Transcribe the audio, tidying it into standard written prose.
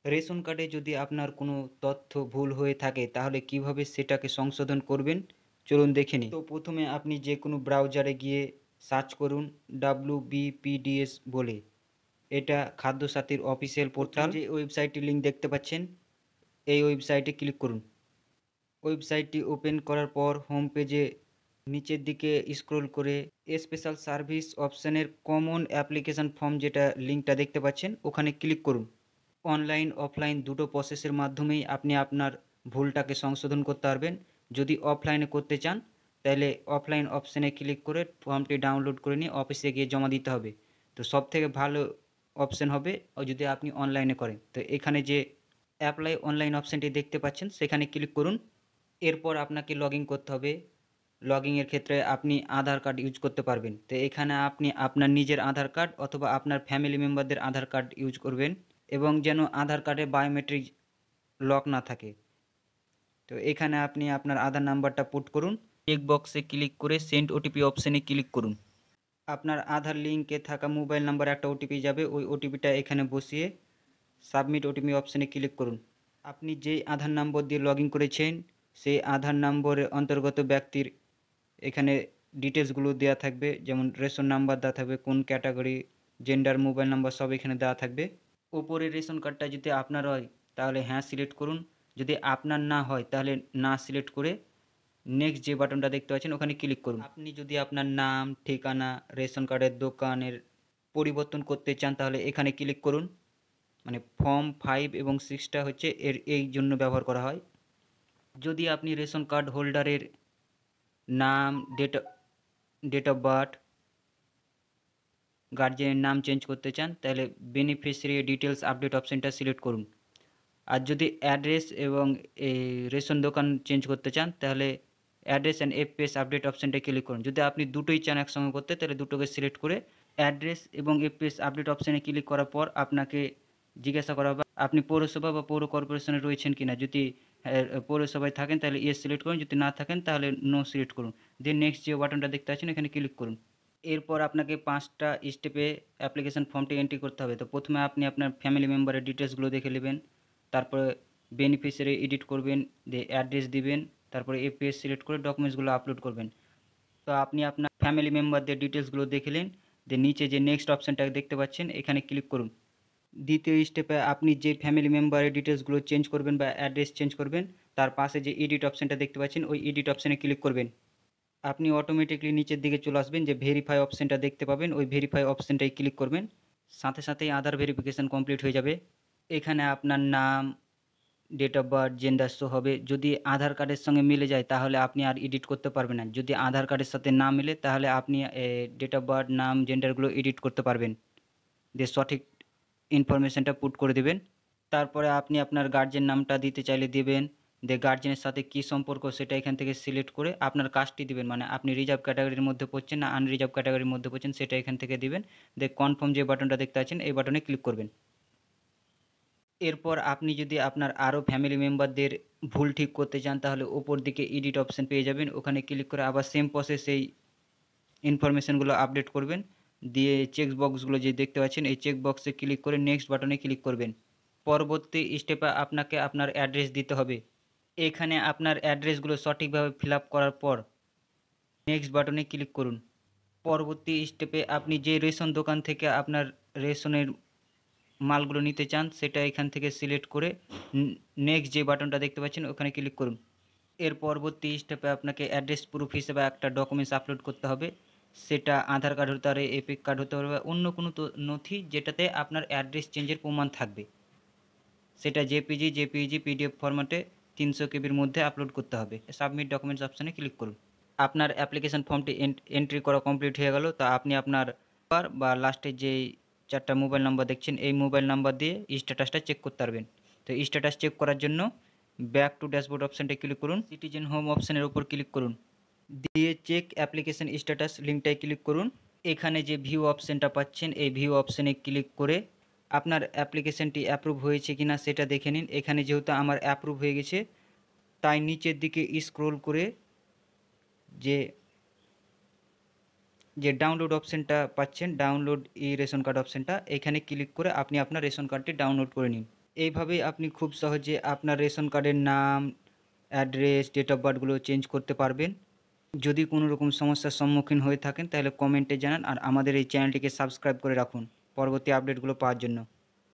Ration কার্ডে যদি আপনার কোনো তথ্য ভুল হয়ে থাকে তাহলে কিভাবে সেটাকে সংশোধন করবেন চলুন দেখে নিই। তো প্রথমে আপনি যে কোনো ব্রাউজারে গিয়ে সার্চ করুন WBPDS বলে। এটা খাদ্য সাথীর অফিসিয়াল পোর্টাল। যে ওয়েবসাইটটির লিঙ্ক দেখতে পাচ্ছেন এই ওয়েবসাইটে ক্লিক করুন। ওয়েবসাইটটি ওপেন করার পর হোম পেজে নিচের দিকে স্ক্রল করে স্পেশাল সার্ভিস অপশানের কমন অ্যাপ্লিকেশন ফর্ম যেটা লিঙ্কটা দেখতে পাচ্ছেন ওখানে ক্লিক করুন। অনলাইন অফলাইন দুটো প্রসেসের মাধ্যমেই আপনি আপনার ভুলটাকে সংশোধন করতে পারবেন। যদি অফলাইনে করতে চান তাহলে অফলাইন অপশানে ক্লিক করে ফর্মটি ডাউনলোড করে নিয়ে অফিসে গিয়ে জমা দিতে হবে। তো সবথেকে ভালো অপশান হবে যদি আপনি অনলাইনে করেন। তো এখানে যে অ্যাপ্লাই অনলাইন অপশানটি দেখতে পাচ্ছেন সেখানে ক্লিক করুন। এরপর আপনাকে লগ ইন করতে হবে। লগ ইনের ক্ষেত্রে আপনি আধার কার্ড ইউজ করতে পারবেন। তো এখানে আপনি আপনার নিজের আধার কার্ড অথবা আপনার ফ্যামিলি মেম্বারদের আধার কার্ড ইউজ করবেন এবং যেন আধার কার্ডে বায়োমেট্রিক লক না থাকে। তো এখানে আপনি আপনার আধার নাম্বারটা পুট করুন। চেক বক্সে ক্লিক করে সেন্ড ওটিপি অপশানে ক্লিক করুন। আপনার আধার লিঙ্কে থাকা মোবাইল নাম্বার একটা ওটিপি যাবে, ওই ওটিপিটা এখানে বসিয়ে সাবমিট ওটিপি অপশানে ক্লিক করুন। আপনি যেই আধার নম্বর দিয়ে লগ ইন করেছেন সেই আধার নম্বরের অন্তর্গত ব্যক্তির এখানে ডিটেলসগুলো দেওয়া থাকবে, যেমন রেশন নাম্বার দেওয়া থাকবে, কোন ক্যাটাগরি, জেন্ডার, মোবাইল নাম্বার সব এখানে দেওয়া থাকবে। ওপরের রেশন কার্ডটা যদি আপনার হয় তাহলে হ্যাঁ সিলেক্ট করুন, যদি আপনার না হয় তাহলে না সিলেক্ট করে নেক্সট যে বাটনটা দেখতে পাচ্ছেন ওখানে ক্লিক করুন। আপনি যদি আপনার নাম, ঠিকানা, রেশন কার্ডের দোকানের পরিবর্তন করতে চান তাহলে এখানে ক্লিক করুন। মানে ফর্ম 5 এবং 6টা হচ্ছে এই জন্য ব্যবহার করা হয়। যদি আপনি রেশন কার্ড হোল্ডারের নাম, ডেট অফ বার্থ, গার্জিয়ানের নাম চেঞ্জ করতে চান তাহলে বেনিফিশিয়ারি ডিটেলস আপডেট অপশানটা সিলেক্ট করুন। আর যদি অ্যাড্রেস এবং এই রেশন দোকান চেঞ্জ করতে চান তাহলে অ্যাড্রেস অ্যান্ড এফপিএস আপডেট অপশানটা ক্লিক করুন। যদি আপনি দুটোই চান একসঙ্গে করতে তাহলে দুটোকে সিলেক্ট করে অ্যাড্রেস এবং এফপিএস আপডেট অপশানে ক্লিক করার পর আপনাকে জিজ্ঞাসা করা হবে আপনি পৌরসভা বা পৌর কর্পোরেশনে রয়েছেন কিনা। যদি পৌরসভায় থাকেন তাহলে ইয়েস সিলেক্ট করুন, যদি না থাকেন তাহলে নো সিলেক্ট করুন। দেন নেক্সট যে বাটনটা দেখতে পাচ্ছেন এখানে ক্লিক করুন। এরপর আপনাকে 5টা স্টেপে অ্যাপ্লিকেশন ফর্মটি এন্ট্রি করতে হবে। তো প্রথমে আপনি আপনার ফ্যামিলি মেম্বারের ডিটেলসগুলো দেখে নেবেন, তারপরে বেনিফিশিয়ারি এডিট করবেন, দিয়ে অ্যাড্রেস দিবেন, তারপরে এপিএস সিলেক্ট করে ডকুমেন্টসগুলো আপলোড করবেন। তো আপনি আপনার ফ্যামিলি মেম্বারদের ডিটেলসগুলো দেখলেন, দিয়ে নিচে যে নেক্সট অপশানটা দেখতে পাচ্ছেন এখানে ক্লিক করুন। দ্বিতীয় স্টেপে আপনি যে ফ্যামিলি মেম্বারের ডিটেলসগুলো চেঞ্জ করবেন বা অ্যাড্রেস চেঞ্জ করবেন তার পাশে যে এডিট অপশানটা দেখতে পাচ্ছেন ওই এডিট অপশানে ক্লিক করবেন। আপনি অটোমেটিকলি নিচের দিকে চলে আসবেন, যে ভেরিফাই অপশানটা দেখতে পাবেন ওই ভেরিফাই অপশানটাই ক্লিক করবেন। সাথে সাথেই আধার ভেরিফিকেশান কমপ্লিট হয়ে যাবে। এখানে আপনার নাম, date of birth, gender show হবে। যদি আধার কার্ডের সঙ্গে মিলে যায় তাহলে আপনি আর এডিট করতে পারবেন না। যদি আধার কার্ডের সাথে না মিলে তাহলে আপনি ডেট অফ বার্থ, নাম, জেন্ডারগুলো এডিট করতে পারবেন, দিয়ে সঠিক ইনফরমেশানটা পুট করে দেবেন। তারপরে আপনি আপনার গার্জেন নামটা দিতে চাইলে দেবেন, দিয়ে গার্জেনের সাথে কী সম্পর্ক সেটা এখান থেকে সিলেক্ট করে আপনার কাস্টটি দিবেন, মানে আপনি রিজার্ভ ক্যাটাগরির মধ্যে পড়ছেন না আনরিজার্ভ ক্যাটাগরির মধ্যে পড়ছেন সেটা এখান থেকে দিবেন। দিয়ে কনফার্ম যে বাটনটা দেখতে পাচ্ছেন এই বাটনে ক্লিক করবেন। এরপর আপনি যদি আপনার আরও ফ্যামিলি মেম্বারদের ভুল ঠিক করতে চান তাহলে ওপর দিকে এডিট অপশান পেয়ে যাবেন, ওখানে ক্লিক করে আবার সেম প্রসেস এই ইনফরমেশানগুলো আপডেট করবেন। দিয়ে চেক বক্সগুলো যে দেখতে পাচ্ছেন এই চেক বক্সে ক্লিক করে নেক্সট বাটনে ক্লিক করবেন। পরবর্তী স্টেপে আপনাকে আপনার অ্যাড্রেস দিতে হবে। এখানে আপনার অ্যাড্রেসগুলো সঠিকভাবে ফিল আপ করার পর নেক্সট বাটনে ক্লিক করুন। পরবর্তী স্টেপে আপনি যে রেশন দোকান থেকে আপনার রেশনের মালগুলো নিতে চান সেটা এখান থেকে সিলেক্ট করে নেক্সট যে বাটনটা দেখতে পাচ্ছেন ওখানে ক্লিক করুন। এর পরবর্তী স্টেপে আপনাকে অ্যাড্রেস প্রুফ হিসেবে একটা ডকুমেন্টস আপলোড করতে হবে। সেটা আধার কার্ড হতে পারে, এপিক কার্ড হতে পারে, অন্য কোনো নথি যেটাতে আপনার অ্যাড্রেস চেঞ্জের প্রমাণ থাকবে। সেটা জেপিজি, পিডিএফ ফরম্যাটে 300 কেবির মধ্যে আপলোড করতে হবে। সাবমিট ডকুমেন্টস অপশানে ক্লিক করুন। আপনার অ্যাপ্লিকেশন ফর্মটি এন্ট্রি করা কমপ্লিট হয়ে গেল। তা আপনি আপনার বা লাস্টে যেই 4টা মোবাইল নাম্বার দেখছেন এই মোবাইল নাম্বার দিয়ে স্ট্যাটাসটা চেক করতে পারবেন। তো স্ট্যাটাস চেক করার জন্য ব্যাক টু ড্যাশবোর্ড অপশানটা ক্লিক করুন, সিটিজেন হোম অপশানের উপর ক্লিক করুন, দিয়ে চেক অ্যাপ্লিকেশন স্ট্যাটাস লিঙ্কটায় ক্লিক করুন। এখানে যে ভিউ অপশানটা পাচ্ছেন এই ভিউ অপশানে ক্লিক করে আপনার অ্যাপ্লিকেশনটি অ্যাপ্রুভ হয়েছে কিনা সেটা দেখে নিন। এখানে যেহেতু আমার অ্যাপ্রুভ হয়ে গেছে তাই নিচের দিকে স্ক্রোল করে যে ডাউনলোড অপশানটা পাচ্ছেন, ডাউনলোড ই রেশন কার্ড অপশানটা, এখানে ক্লিক করে আপনি আপনার রেশন কার্ডটি ডাউনলোড করে নিন। এইভাবেই আপনি খুব সহজে আপনার রেশন কার্ডের নাম, অ্যাড্রেস, ডেট অফ বার্থগুলো চেঞ্জ করতে পারবেন। যদি কোনো রকম সমস্যার সম্মুখীন হয়ে থাকেন তাহলে কমেন্টে জানান আর আমাদের এই চ্যানেলটিকে সাবস্ক্রাইব করে রাখুন পরবর্তী আপডেটগুলো পাওয়ার জন্য।